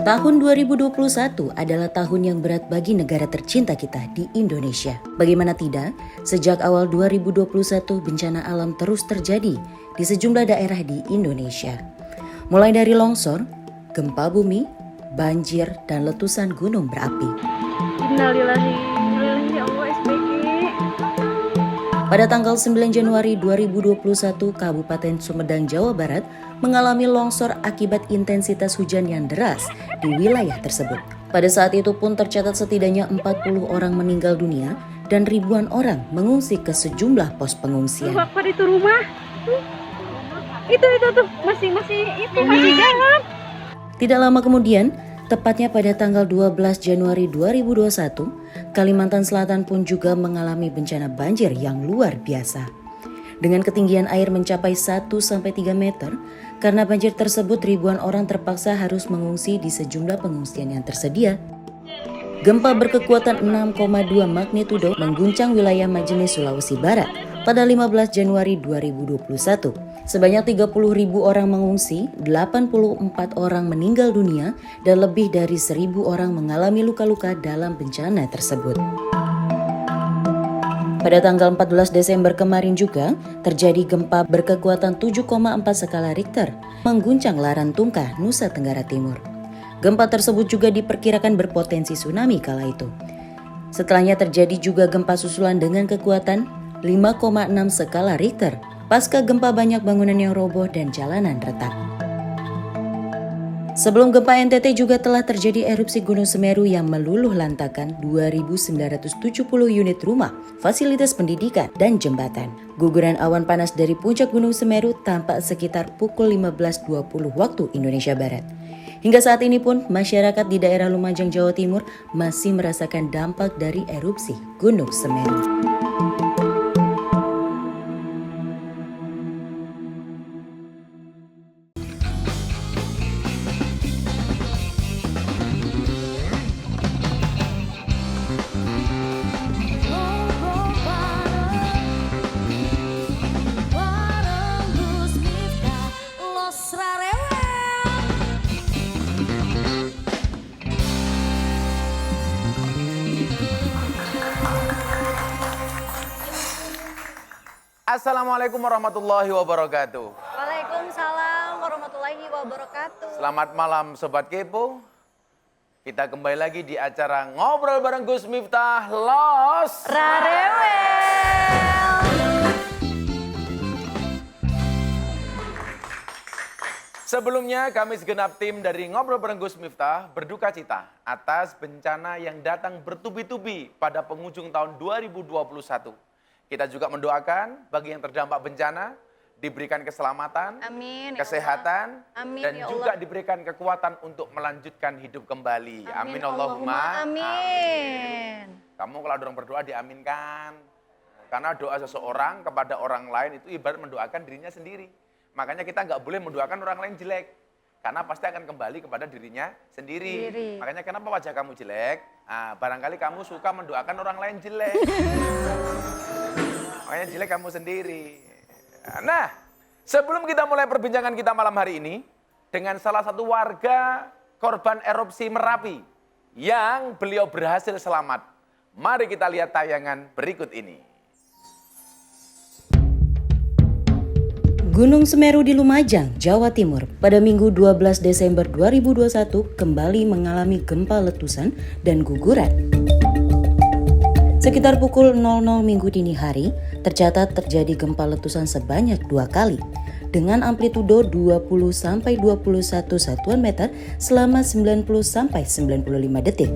Tahun 2021 adalah tahun yang berat bagi negara tercinta kita di Indonesia. Bagaimana tidak, sejak awal 2021 bencana alam terus terjadi di sejumlah daerah di Indonesia. Mulai dari longsor, gempa bumi, banjir, dan letusan gunung berapi. Innalillahi ya Allah SBG. Pada tanggal 9 Januari 2021, Kabupaten Sumedang, Jawa Barat mengalami longsor akibat intensitas hujan yang deras di wilayah tersebut. Pada saat itu pun tercatat setidaknya 40 orang meninggal dunia dan ribuan orang mengungsi ke sejumlah pos pengungsian. Apa itu rumah? Itu tuh masih jalan. Tidak lama kemudian, tepatnya pada tanggal 12 Januari 2021, Kalimantan Selatan pun juga mengalami bencana banjir yang luar biasa. Dengan ketinggian air mencapai 1-3 meter, karena banjir tersebut ribuan orang terpaksa harus mengungsi di sejumlah pengungsian yang tersedia. Gempa berkekuatan 6,2 magnitudo mengguncang wilayah Majene, Sulawesi Barat pada 15 Januari 2021. Sebanyak 30.000 orang mengungsi, 84 orang meninggal dunia, dan lebih dari 1.000 orang mengalami luka-luka dalam bencana tersebut. Pada tanggal 14 Desember kemarin juga terjadi gempa berkekuatan 7,4 skala Richter mengguncang Larantungka, Nusa Tenggara Timur. Gempa tersebut juga diperkirakan berpotensi tsunami kala itu. Setelahnya terjadi juga gempa susulan dengan kekuatan 5,6 skala Richter. Pasca gempa banyak bangunan yang roboh dan jalanan retak. Sebelum gempa NTT juga telah terjadi erupsi Gunung Semeru yang meluluh lantakan 2.970 unit rumah, fasilitas pendidikan, dan jembatan. Guguran awan panas dari puncak Gunung Semeru tampak sekitar pukul 15.20 waktu Indonesia Barat. Hingga saat ini pun masyarakat di daerah Lumajang, Jawa Timur masih merasakan dampak dari erupsi Gunung Semeru. Assalamualaikum warahmatullahi wabarakatuh. Waalaikumsalam warahmatullahi wabarakatuh. Selamat malam Sobat Kepo. Kita kembali lagi di acara Ngobrol bareng Gus Miftah Los Rarewel. Sebelumnya kami segenap tim dari Ngobrol bareng Gus Miftah berduka cita atas bencana yang datang bertubi-tubi pada penghujung tahun 2021. Kita juga mendoakan bagi yang terdampak bencana, diberikan keselamatan, Amin, kesehatan, Amin, dan ya juga Allah. diberikan kekuatan untuk melanjutkan hidup kembali. Amin Allahumma. Amin. Kamu kalau ada orang berdoa diaminkan. Karena doa seseorang kepada orang lain itu ibarat mendoakan dirinya sendiri. Makanya kita nggak boleh mendoakan orang lain jelek. Karena pasti akan kembali kepada dirinya sendiri. Makanya kenapa wajah kamu jelek? Nah, barangkali kamu suka mendoakan orang lain jelek. Makanya jelek kamu sendiri. Nah, sebelum kita mulai perbincangan kita malam hari ini dengan salah satu warga korban erupsi Merapi yang beliau berhasil selamat. Mari kita lihat tayangan berikut ini. Gunung Semeru di Lumajang, Jawa Timur pada Minggu 12 Desember 2021 kembali mengalami gempa letusan dan guguran. Sekitar pukul 00 Minggu dini hari, tercatat terjadi gempa letusan sebanyak 2 kali dengan amplitudo 20-21 satuan meter selama 90-95 detik.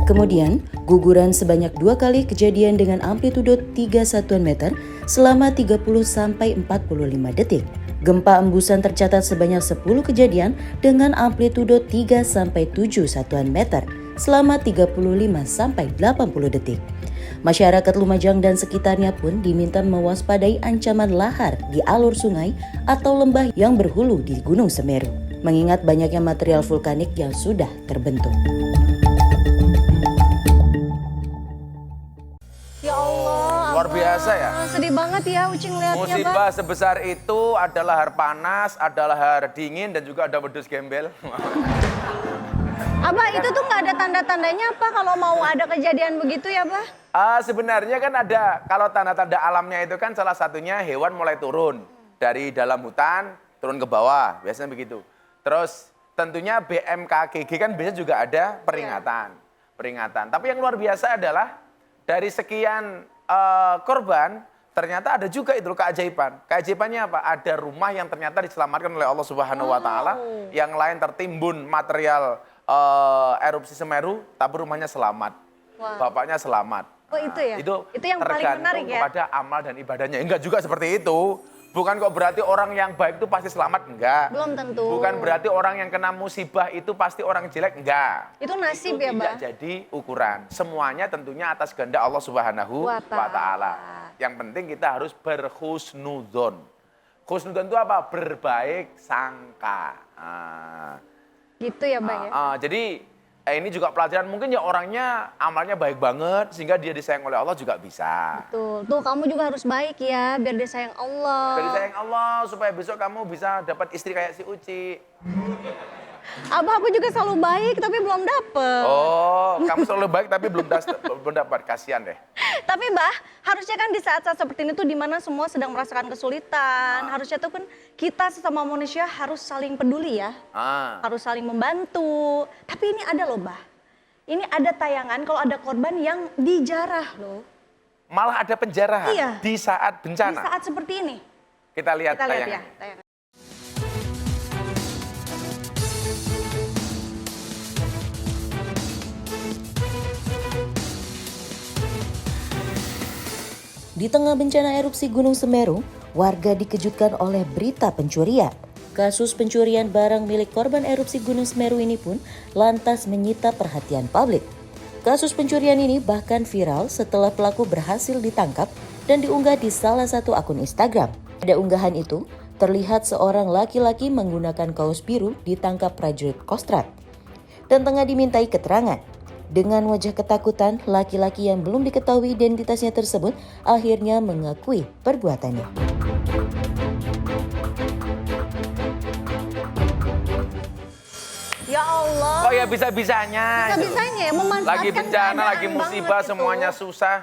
Kemudian, guguran sebanyak 2 kali kejadian dengan amplitudo 3 satuan meter selama 30-45 detik. Gempa embusan tercatat sebanyak 10 kejadian dengan amplitudo 3-7 satuan meter selama 35-80 detik. Masyarakat Lumajang dan sekitarnya pun diminta mewaspadai ancaman lahar di alur sungai atau lembah yang berhulu di Gunung Semeru, mengingat banyaknya material vulkanik yang sudah terbentuk. Ya Allah. Luar biasa. biasa ya. Sedih banget ya Uci ngeliatnya, Bah. Musibah sebesar itu ada lahar panas, ada lahar dingin, dan juga ada wedus gembel. Abah, itu tuh nggak ada tanda-tandanya apa kalau mau ada kejadian begitu ya, Bah? Sebenarnya kan ada, kalau tanda-tanda alamnya itu kan salah satunya hewan mulai turun. Dari dalam hutan, turun ke bawah, biasanya begitu. Terus tentunya BMKGG kan biasanya juga ada peringatan. Peringatan. Tapi yang luar biasa adalah dari sekian korban, ternyata ada juga itu keajaiban. Keajaibannya apa? Ada rumah yang ternyata diselamatkan oleh Allah Subhanahu wa taala, yang lain tertimbun material erupsi Semeru, tapi rumahnya selamat. Bapaknya selamat. Oh itu ya? Itu yang paling tergantung menarik ya? kepada amal dan ibadahnya. Enggak juga seperti itu. Bukan kok berarti orang yang baik itu pasti selamat, enggak. Belum tentu. Bukan berarti orang yang kena musibah itu pasti orang jelek, enggak. Itu nasib Itu ya, tidak Bah? jadi ukuran. Semuanya tentunya atas kehendak Allah Subhanahu wa taala. Yang penting kita harus berhusnudzon. Husnudzon itu apa? Berbaik sangka. Gitu ya, Bah ya? Jadi ini juga pelajaran, mungkin ya orangnya amalnya baik banget sehingga dia disayang oleh Allah juga bisa. Tuh, kamu juga harus baik ya, biar disayang Allah. Biar disayang Allah supaya besok kamu bisa dapat istri kayak si Uci. Abah, aku juga selalu baik tapi belum dapet. Oh, kamu selalu baik tapi belum dapat, kasihan deh. Tapi Bah, harusnya kan di saat-saat seperti ini tuh dimana semua sedang merasakan kesulitan. Harusnya tuh kan kita sesama manusia harus saling peduli ya. Harus saling membantu. Tapi ini ada loh Bah. Ini ada tayangan kalau ada korban yang dijarah loh. Malah ada penjarahan Iya. di saat Di bencana. saat seperti ini. Kita lihat Kita lihat tayangan. ya, tayangan. Di tengah bencana erupsi Gunung Semeru, warga dikejutkan oleh berita pencurian. Kasus pencurian barang milik korban erupsi Gunung Semeru ini pun lantas menyita perhatian publik. Kasus pencurian ini bahkan viral setelah pelaku berhasil ditangkap dan diunggah di salah satu akun Instagram. Pada unggahan itu, terlihat seorang laki-laki menggunakan kaos biru ditangkap prajurit Kostrad dan tengah dimintai keterangan. Dengan wajah ketakutan, laki-laki yang belum diketahui identitasnya tersebut akhirnya mengakui perbuatannya. Ya Allah. Oh ya bisa-bisanya. Bisa-bisanya ya memanfaatkan Lagi bencana, keadaan lagi musibah, banget itu. semuanya susah.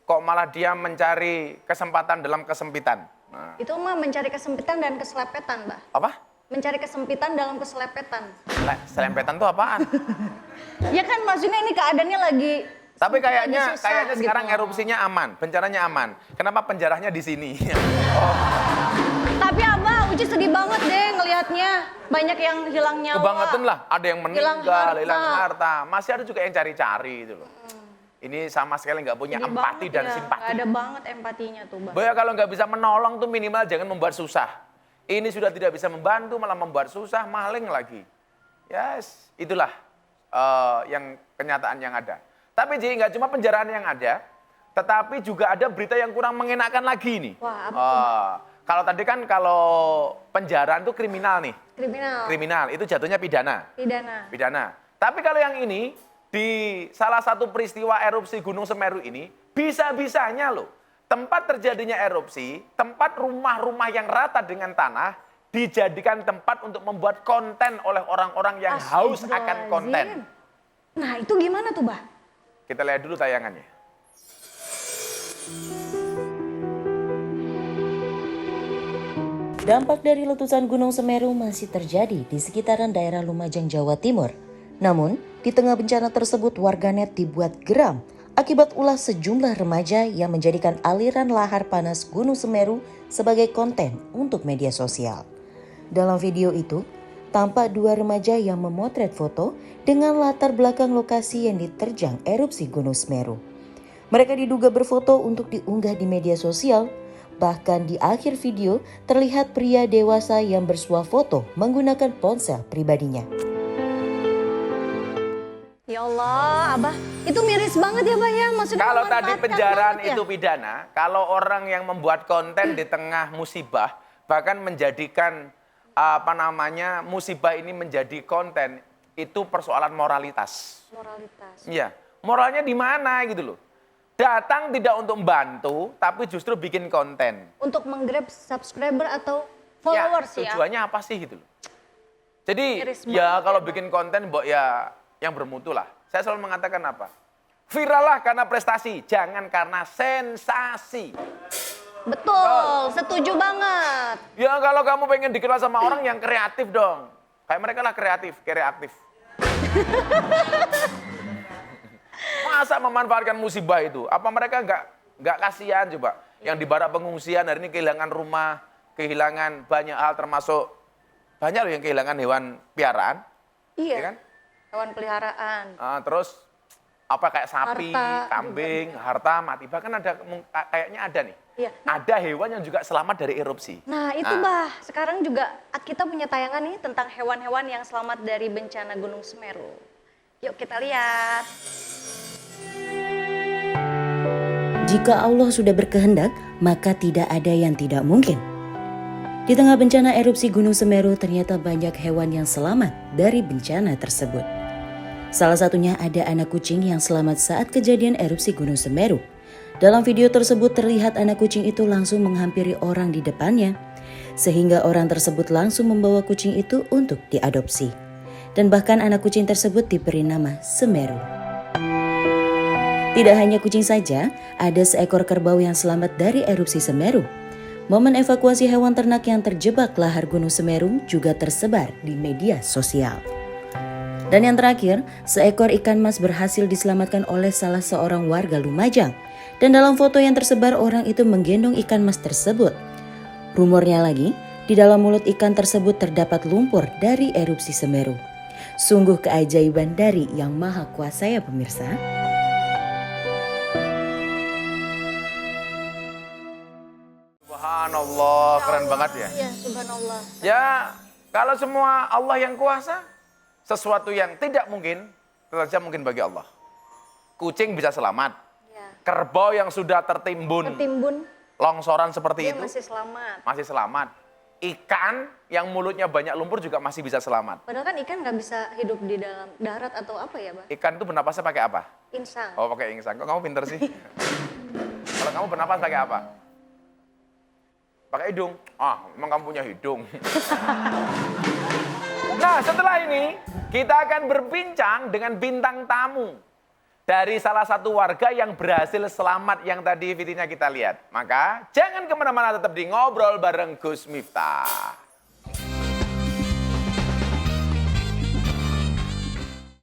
Kok malah dia mencari kesempatan dalam kesempitan. Nah. Itu mah mencari kesempitan dan keselepetan, Bah. Apa? Mencari kesempitan dalam keselepetan. Selempetan tuh apaan? Ya kan maksudnya ini keadaannya lagi Tapi kayaknya lagi susah gitu sekarang loh. erupsinya aman, bencananya aman. Kenapa penjarahnya di sini? Tapi Abah, Uci sedih banget deh ngelihatnya. Banyak yang hilang nyawa. Kebangetan lah, ada yang Hilang meninggal, harta. hilang harta. Masih ada juga yang cari-cari itu loh. Ini sama sekali nggak punya Sedih empati banget dan ya. simpati. Gak ada banget empatinya tuh, Bah. Bahwa kalau nggak bisa menolong tuh minimal jangan membuat susah. Ini sudah tidak bisa membantu, malah membuat susah, maling lagi. Yes, itulah yang kenyataan yang ada. Tapi jadi nggak cuma penjarahan yang ada, tetapi juga ada berita yang kurang mengenakan lagi nih. Wah, apa tuh, Kalau tadi kan kalau penjaraan itu kriminal nih. Kriminal. Kriminal, itu jatuhnya pidana. Pidana. Tapi kalau yang ini, di salah satu peristiwa erupsi Gunung Semeru ini, bisa-bisanya loh, tempat terjadinya erupsi, tempat rumah-rumah yang rata dengan tanah, dijadikan tempat untuk membuat konten oleh orang-orang yang haus akan konten. Nah itu gimana tuh, Bah? Kita lihat dulu tayangannya. Dampak dari letusan Gunung Semeru masih terjadi di sekitaran daerah Lumajang, Jawa Timur. Namun, di tengah bencana tersebut warganet dibuat geram akibat ulah sejumlah remaja yang menjadikan aliran lahar panas Gunung Semeru sebagai konten untuk media sosial. Dalam video itu, tampak dua remaja yang memotret foto dengan latar belakang lokasi yang diterjang erupsi Gunung Semeru. Mereka diduga berfoto untuk diunggah di media sosial. Bahkan di akhir video terlihat pria dewasa yang bersuah foto menggunakan ponsel pribadinya. Ya Allah, Abah, itu miris banget ya, Bah ya. Maksudnya Kalau tadi memanfaatkan penjaraan banget ya. itu pidana, kalau orang yang membuat konten di tengah musibah, bahkan menjadikan musibah ini menjadi konten, itu persoalan moralitas. Moralitas. Iya, moralnya di mana gitu loh. datang tidak untuk membantu, tapi justru bikin konten. Untuk menggrab subscriber atau followers ya? Tujuannya apa sih gitu loh. Jadi Miris ya banget kalau ya, bikin konten ya yang bermutu lah. Saya selalu mengatakan apa? Viral lah karena prestasi, jangan karena sensasi. Betul, setuju banget. Ya kalau kamu pengen dikenal sama orang yang kreatif dong. Kayak mereka lah kreatif. Masa memanfaatkan musibah itu? Apa mereka nggak kasihan coba? Yang di barak pengungsian hari ini kehilangan rumah, kehilangan banyak hal termasuk banyak loh yang kehilangan hewan piaraan. Iya, ya kan? hewan peliharaan. Terus apa kayak sapi, Harta kambing, harta mati. Bahkan ada kayaknya ada nih. Iya. Ada hewan yang juga selamat dari erupsi. Nah itu Bah, sekarang juga kita punya tayangan nih tentang hewan-hewan yang selamat dari bencana Gunung Semeru. Yuk kita lihat. Jika Allah sudah berkehendak, maka tidak ada yang tidak mungkin. Di tengah bencana erupsi Gunung Semeru, ternyata banyak hewan yang selamat dari bencana tersebut. Salah satunya ada anak kucing yang selamat saat kejadian erupsi Gunung Semeru. Dalam video tersebut terlihat anak kucing itu langsung menghampiri orang di depannya, sehingga orang tersebut langsung membawa kucing itu untuk diadopsi. Dan bahkan anak kucing tersebut diberi nama Semeru. Tidak hanya kucing saja, ada seekor kerbau yang selamat dari erupsi Semeru. Momen evakuasi hewan ternak yang terjebak lahar Gunung Semeru juga tersebar di media sosial. Dan yang terakhir, seekor ikan mas berhasil diselamatkan oleh salah seorang warga Lumajang. Dan dalam foto yang tersebar, orang itu menggendong ikan mas tersebut. Rumornya lagi, di dalam mulut ikan tersebut terdapat lumpur dari erupsi Semeru. Sungguh keajaiban dari Yang Maha Kuasa ya pemirsa. Subhanallah, keren banget ya. Iya, subhanallah. Ya, kalau semua Allah yang kuasa, sesuatu yang tidak mungkin, tentu saja mungkin bagi Allah. Kucing bisa selamat. Ya. Kerbau yang sudah tertimbun longsoran seperti dia itu masih selamat. Ikan yang mulutnya banyak lumpur juga masih bisa selamat. Padahal kan ikan nggak bisa hidup di dalam darat atau apa ya, Bah? Ikan itu bernapasnya pakai apa? Insang. Oh, pakai insang. Kok kamu pinter sih? Kalau kamu bernapas pakai apa? Pakai hidung. Ah, memang kamu punya hidung. Nah, setelah ini kita akan berbincang dengan bintang tamu dari salah satu warga yang berhasil selamat yang tadi videonya kita lihat. Maka jangan kemana-mana, tetap di Ngobrol bareng Gus Miftah.